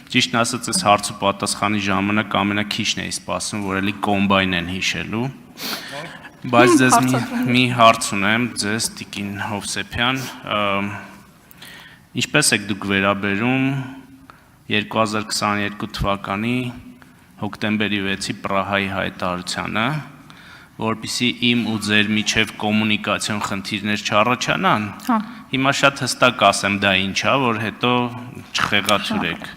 Ճիշտն ասած, այս հարցը պատասխանի ժամանակ ամենաքիչն էի սպասում, որ էլի կոմբայն են հիշելու։ Բայց ձեզ մի հարց ունեմ, ձեզ Տիկին Հովսեփյան, ինչպես եք դուք վերաբերում 2022 թվականի հոկտեմբերի 6-ի Պրահայի հայտարարությանը, որպեսզի իմ ու ձեր միջև կոմունիկացիոն խնդիրներ չառաջանան։ Հիմա շատ հստակ ասեմ դա ինչ է, որ հետո չխեղաթյուրեք։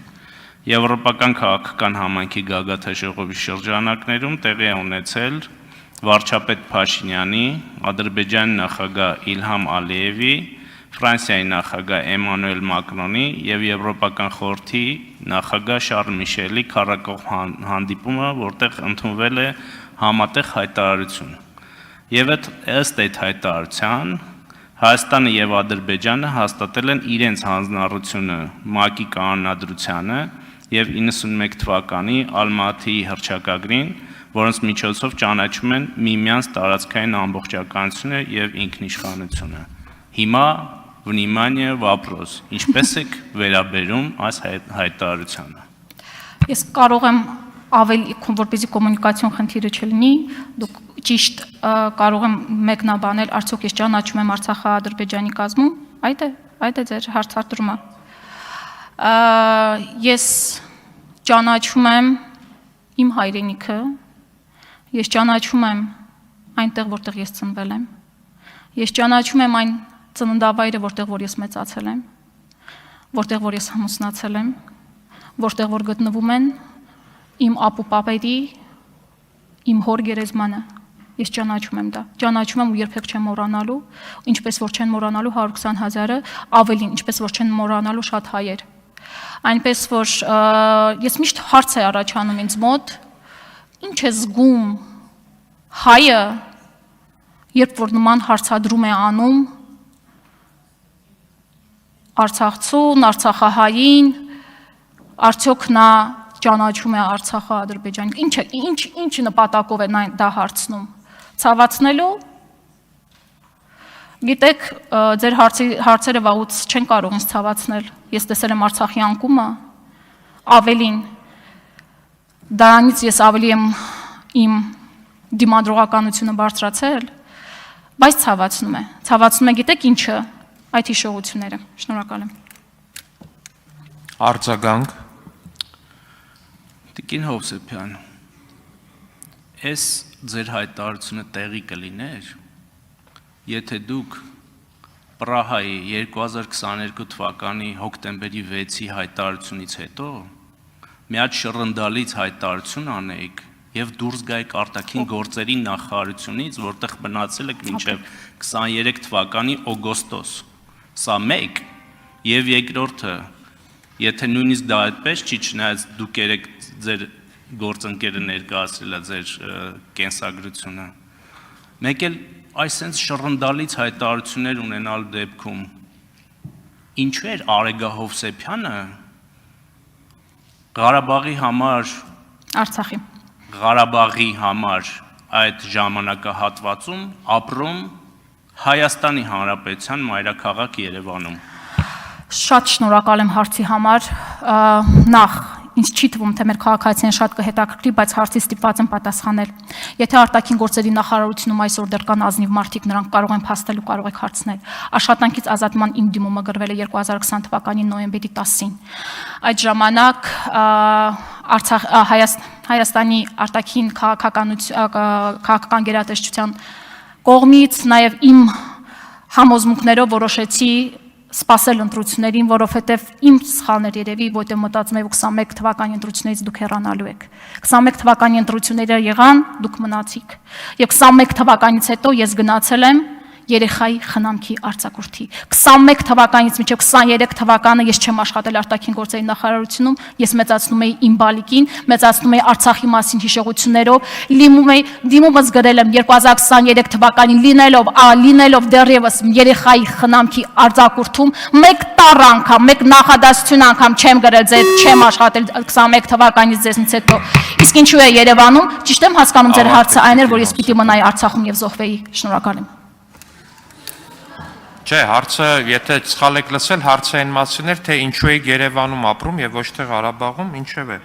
Եվրոպական քաղաքական համայնքի գագաթաժողովի շրջանակներում տեղի է ունեցել վարչապետ Փաշինյանի, Ադրբեջանի նախագահ Իլհամ Ալիևի, Ֆրանսիայի նախագահ Էմանուել Մակրոնի եւ Եվրոպական խորհրդի նախագահ Շարլ Միշելի քառակողմ հանդիպումը, որտեղ ընդունվել է համատեղ հայտարարություն։ Եվ ըստ այդ հայտարարության Հայաստանը եւ Ադրբեջանը հաստատել են իրենց հանձնառությունը ՄԱԿ-ի կանոնադրությանը եւ 91 թվականի Ալմատիի հռչակագրին, որոնց միջոցով ճանաչում են միմյանց տարածքային ամբողջականությունը եւ ինքնիշխանությունը։ Հիմա վնիմание вопрос. Ինչպես եք վերաբերում այս հայտարարությանը։ Ես կարող եմ ավելի որպեսզի կոմունիկացիոն խնդիրը չլինի, դուք ճիշտ կարող եմ մեկնաբանել, արդյոք ես ճանաչում եմ Արցախը Ադրբեջանի կազմում, այդ է ձեր հարցադրումը։ Ես ճանաչում եմ իմ հայրենիքը, ես ճանաչում եմ այնտեղ, որտեղ ես ծնվել եմ, ես ճանաչում եմ այն ծննդավայրը, որտեղ որ ես մեծացել եմ, որտեղ որ ես ամուսնացել եմ, որտեղ որ գտնվում են իմ ապուպապերի, իմ հոր գերեզմանը, ես ճանաչում եմ դա, ճանաչում եմ ու երբեք չեմ մոռանալու, ինչպես որ չեն մոռանալու 120,000-ը, ավելին, ինչպես որ չեն մոռանալու շատ հայեր։ Այնպես որ ես միշտ հարց է առաջանում ինձ մոտ, ինչ է զգում հայը, երբ որ նման հարցադրում է անում Արցախցուն, Արցախահային, արդյոք նա ճանաչում է Արցախը Ադրբեջանի, ինչ նպատակով է դա հարցնում, ցավացնելու, գիտեք, ձեր հարցերը վաղուց չեն կարող ինձ ցավացնել, ես տեսել եմ Արցախի անկումը, ավելին, դրանից ես ավելի եմ իմ դիմադրողականությունը բարձրացել, բայց ցավացնում է, գիտեք ինչը, այդ հիշողությունները, շնորհակալ եմ։ Արձագանք։ Տիկին Հովսեփյան, այս ձեր հայտարարությունը տեղի կլիներ, եթե դուք Պրահայի 2022 թվականի հոկտեմբերի 6-ի հայտարարությունից հետո մի հատ շռնդալից հայտարարություն անեիք եւ դուրս գայիք արտաքին գործերի նախարարությունից, որտեղ մնացել եք մինչեւ 23 թվականի օգոստոս։ Սա մեկ եւ երկրորդը, եթե նույնիսկ դա այդպես չի, չնայած դուք երեք ձեր գործընկերը ներկայացրել է ձեր կենսագրությունը։ Մեկ էլ այսենց շռնդալից հայտարարություններ ունենալ դեպքում ինչու էր Արեգա Հովսեփյանը Ղարաբաղի համար այդ ժամանակահատվածում ապրում Հայաստանի Հանրապետության մայրաքաղաք Երևանում։ Շատ շնորհակալ եմ հարցի համար, նախ ինձ չի թվում, թե մեր քաղաքացիներին շատ կհետաքրքրի, բայց հարցի ստիպված եմ պատասխանել։ Եթե արտաքին գործերի նախարարությունում այսօր դեռ կան ազնիվ մարդիկ, նրանք կարող են փաստել ու կարող եք հարցնել։ Աշխատանքից ազատման իմ դիմումը գրվել է 2020 թվականի նոյեմբերի 10-ին։ Այդ ժամանակ Հայաստանի արտաքին քաղաքական գերատեսչության կողմից նաև իմ համոզմունքներով որոշեցի սպասել ընտրություններին, որովհետև իմ սխալներ երևի, որտեղ մտածում եմ 21 թվականի ընտրություններից դուք հեռանալու եք։ 21 թվականի ընտրությունները եղան, դուք մնացիք։ Եվ 21 թվականից հետո ես գնացել եմ երեխայի խնամքի արձակուրդի։ 21 թվականից մինչև 23 թվականը ես չեմ աշխատել արտաքին գործերի նախարարությունում, ես մեծացնում էի իմ բալիկին, մեծացնում էի Արցախի մասին հիշողություններով, դիմումս գրել եմ 2023 թվականին լինելով դեռևս երեխայի խնամքի արձակուրդում, մեկ տառ անգամ, մեկ նախադասություն անգամ չեմ գրել, չեմ աշխատել 21 թվականից ձեզնից հետո։ Իսկ ինչու է Երևանում, ճիշտ եմ հասկանում ձեր հարցը այն էր, որ ես պիտի մնայի Արցախում եւ զոհվեի։ Շնորհակալ եմ։ Չէ, հարցը, եթե սխալ եք լսել, հարցը այն մասին էր, թե ինչու եք Երևանում ապրում եւ ոչ թե Ղարաբաղում, ինչեւ է։